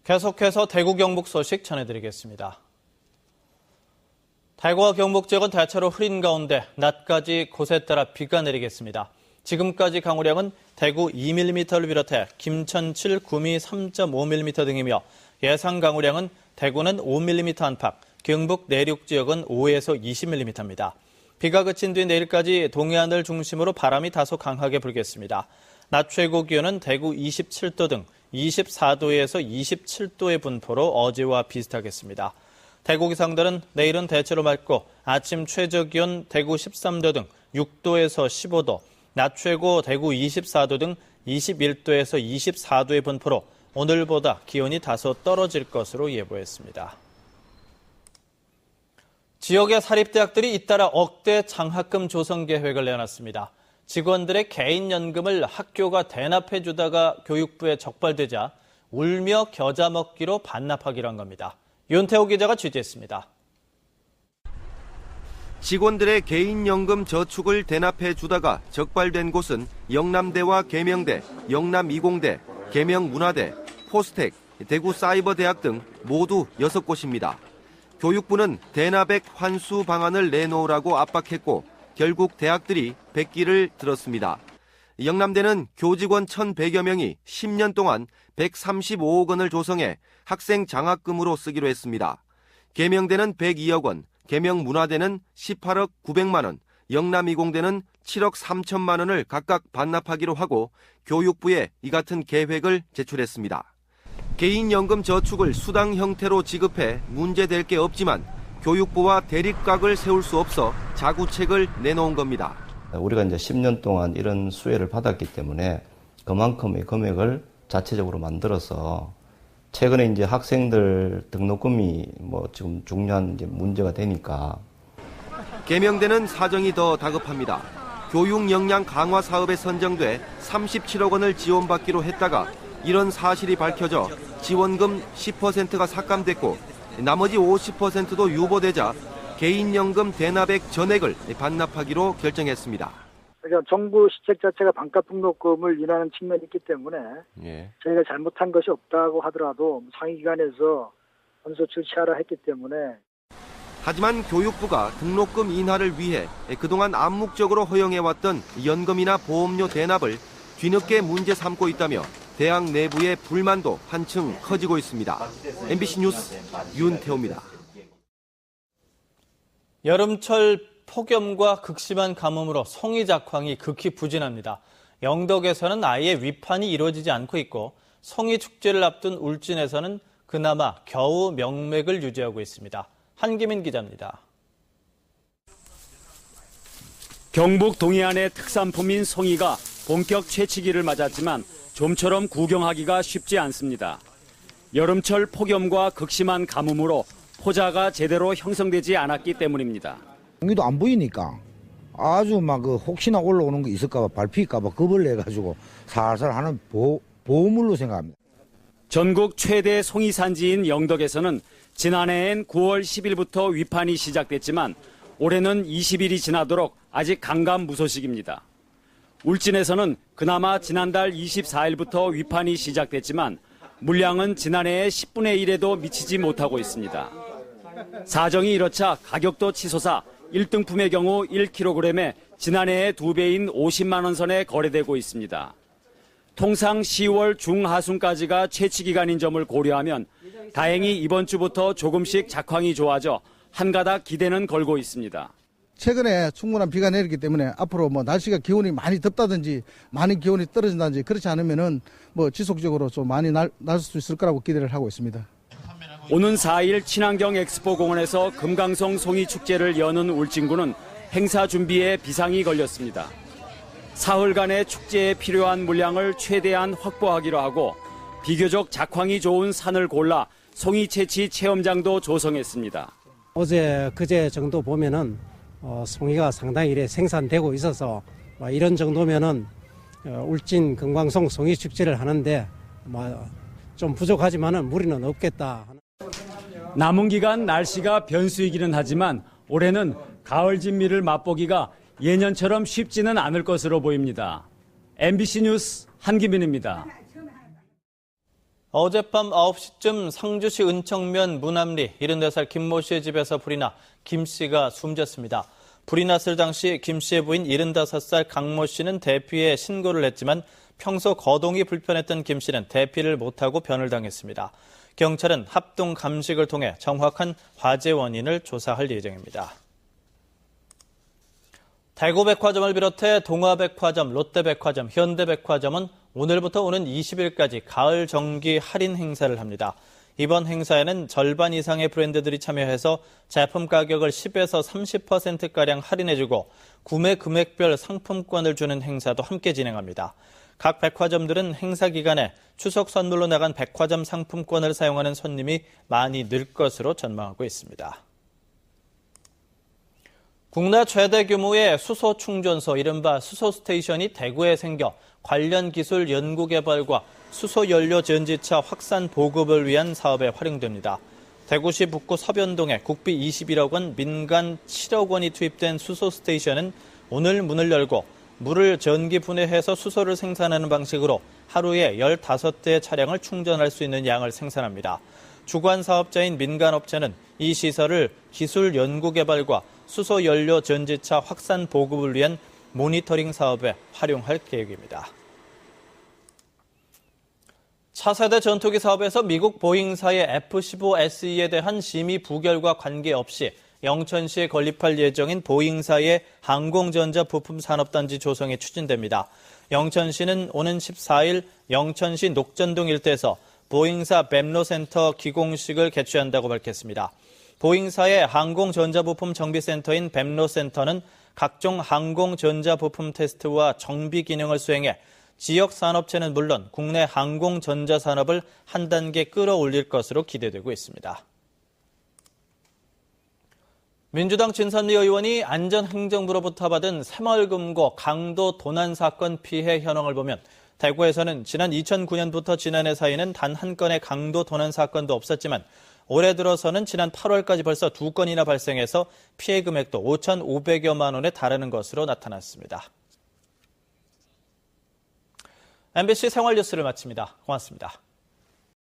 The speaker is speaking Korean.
계속해서 대구 경북 소식 전해드리겠습니다. 대구와 경북 지역은 대체로 흐린 가운데 낮까지 곳에 따라 비가 내리겠습니다. 지금까지 강우량은 대구 2mm를 비롯해 김천칠, 구미 3.5mm 등이며 예상 강우량은 대구는 5mm 안팎, 경북 내륙 지역은 5에서 20mm입니다. 비가 그친 뒤 내일까지 동해안을 중심으로 바람이 다소 강하게 불겠습니다. 낮 최고 기온은 대구 27도 등 24도에서 27도의 분포로 어제와 비슷하겠습니다. 대구 기상들은 내일은 대체로 맑고 아침 최저 기온 대구 13도 등 6도에서 15도, 낮 최고 대구 24도 등 21도에서 24도의 분포로 오늘보다 기온이 다소 떨어질 것으로 예보했습니다. 지역의 사립대학들이 잇따라 억대 장학금 조성 계획을 내놨습니다. 직원들의 개인연금을 학교가 대납해주다가 교육부에 적발되자 울며 겨자 먹기로 반납하기로 한 겁니다. 윤태호 기자가 취재했습니다. 직원들의 개인연금 저축을 대납해주다가 적발된 곳은 영남대와 계명대, 영남이공대, 계명문화대, 포스텍, 대구사이버대학 등 모두 6곳입니다. 교육부는 대납액 환수 방안을 내놓으라고 압박했고 결국 대학들이 백기를 들었습니다. 영남대는 교직원 1,100여 명이 10년 동안 135억 원을 조성해 학생 장학금으로 쓰기로 했습니다. 계명대는 102억 원, 계명문화대는 18억 900만 원, 영남이공대는 7억 3천만 원을 각각 반납하기로 하고 교육부에 이 같은 계획을 제출했습니다. 개인연금 저축을 수당 형태로 지급해 문제될 게 없지만 교육부와 대립각을 세울 수 없어 자구책을 내놓은 겁니다. 우리가 이제 10년 동안 이런 수혜를 받았기 때문에 그만큼의 금액을 자체적으로 만들어서 최근에 이제 학생들 등록금이 지금 중요한 이제 문제가 되니까. 계명대는 사정이 더 다급합니다. 교육 역량 강화 사업에 선정돼 37억 원을 지원받기로 했다가 이런 사실이 밝혀져 지원금 10%가 삭감됐고 나머지 50%도 유보되자 개인연금 대납액 전액을 반납하기로 결정했습니다. 그러니까 정부 시책 자체가 반값 등록금을 인하하는 측면이 있기 때문에 저희가 잘못한 것이 없다고 하더라도 상위기관에서 원서 조치하라 했기 때문에. 하지만 교육부가 등록금 인하를 위해 그동안 암묵적으로 허용해왔던 연금이나 보험료 대납을 뒤늦게 문제 삼고 있다며 대학 내부의 불만도 한층 커지고 있습니다. MBC 뉴스 윤태호입니다. 여름철 폭염과 극심한 가뭄으로 송이 작황이 극히 부진합니다. 영덕에서는 아예 위판이 이루어지지 않고 있고 송이 축제를 앞둔 울진에서는 그나마 겨우 명맥을 유지하고 있습니다. 한기민 기자입니다. 경북 동해안의 특산품인 송이가 본격 채취기를 맞았지만 좀처럼 구경하기가 쉽지 않습니다. 여름철 폭염과 극심한 가뭄으로 포자가 제대로 형성되지 않았기 때문입니다. 송이도 안 보이니까 아주 혹시나 올라오는 거 있을까 봐 밟힐까 봐 겁을 내가지고 살살 하는 보호물로 생각합니다. 전국 최대 송이 산지인 영덕에서는 지난해엔 9월 10일부터 위판이 시작됐지만 올해는 20일이 지나도록 아직 감감무소식입니다. 울진에서는 그나마 지난달 24일부터 위판이 시작됐지만 물량은 지난해의 10분의 1에도 미치지 못하고 있습니다. 사정이 이렇자 가격도 치솟아 1등품의 경우 1kg에 지난해의 2배인 50만 원 선에 거래되고 있습니다. 통상 10월 중하순까지가 채취 기간인 점을 고려하면 다행히 이번 주부터 조금씩 작황이 좋아져 한가닥 기대는 걸고 있습니다. 최근에 충분한 비가 내렸기 때문에 앞으로 날씨가 기온이 많이 덥다든지 많이 기온이 떨어진다든지 그렇지 않으면은 지속적으로 좀 많이 날 수 있을 거라고 기대를 하고 있습니다. 오는 4일 친환경 엑스포 공원에서 금강송 송이 축제를 여는 울진군은 행사 준비에 비상이 걸렸습니다. 사흘간의 축제에 필요한 물량을 최대한 확보하기로 하고 비교적 작황이 좋은 산을 골라 송이 채취 체험장도 조성했습니다. 어제 그제 정도 보면은 송이가 상당히 이래 생산되고 있어서 이런 정도면은 울진 금강송 송이 축제를 하는데 좀 부족하지만은 무리는 없겠다. 남은 기간 날씨가 변수이기는 하지만 올해는 가을 진미를 맛보기가 예년처럼 쉽지는 않을 것으로 보입니다. MBC 뉴스 한기민입니다. 어젯밤 9시쯤 상주시 은청면 문암리 74살 김모 씨의 집에서 불이 나 김 씨가 숨졌습니다. 불이 났을 당시 김 씨의 부인 75살 강모 씨는 대피에 신고를 했지만 평소 거동이 불편했던 김 씨는 대피를 못하고 변을 당했습니다. 경찰은 합동 감식을 통해 정확한 화재 원인을 조사할 예정입니다. 대구백화점을 비롯해 동화백화점, 롯데백화점, 현대백화점은 오늘부터 오는 20일까지 가을 정기 할인 행사를 합니다. 이번 행사에는 절반 이상의 브랜드들이 참여해서 제품 가격을 10에서 30%가량 할인해주고 구매 금액별 상품권을 주는 행사도 함께 진행합니다. 각 백화점들은 행사 기간에 추석 선물로 나간 백화점 상품권을 사용하는 손님이 많이 늘 것으로 전망하고 있습니다. 국내 최대 규모의 수소 충전소, 이른바 수소 스테이션이 대구에 생겨 관련 기술 연구 개발과 수소 연료 전지차 확산 보급을 위한 사업에 활용됩니다. 대구시 북구 서변동에 국비 21억 원, 민간 7억 원이 투입된 수소 스테이션은 오늘 문을 열고 물을 전기 분해해서 수소를 생산하는 방식으로 하루에 15대의 차량을 충전할 수 있는 양을 생산합니다. 주관 사업자인 민간업체는 이 시설을 기술 연구 개발과 수소 연료 전지차 확산 보급을 위한 모니터링 사업에 활용할 계획입니다. 차세대 전투기 사업에서 미국 보잉사의 F-15SE에 대한 심의 부결과 관계없이 영천시에 건립할 예정인 보잉사의 항공전자 부품 산업단지 조성이 추진됩니다. 영천시는 오는 14일 영천시 녹전동 일대에서 보잉사 뱀로센터 기공식을 개최한다고 밝혔습니다. 보잉사의 항공전자부품 정비센터인 뱀로센터는 각종 항공전자부품 테스트와 정비 기능을 수행해 지역 산업체는 물론 국내 항공전자산업을 한 단계 끌어올릴 것으로 기대되고 있습니다. 민주당 진선미 의원이 안전행정부로부터 받은 새마을금고 강도 도난 사건 피해 현황을 보면 대구에서는 지난 2009년부터 지난해 사이에는 단 한 건의 강도 도난 사건도 없었지만 올해 들어서는 지난 8월까지 벌써 2건이나 발생해서 피해 금액도 5,500여만 원에 달하는 것으로 나타났습니다. MBC 생활뉴스를 마칩니다. 고맙습니다.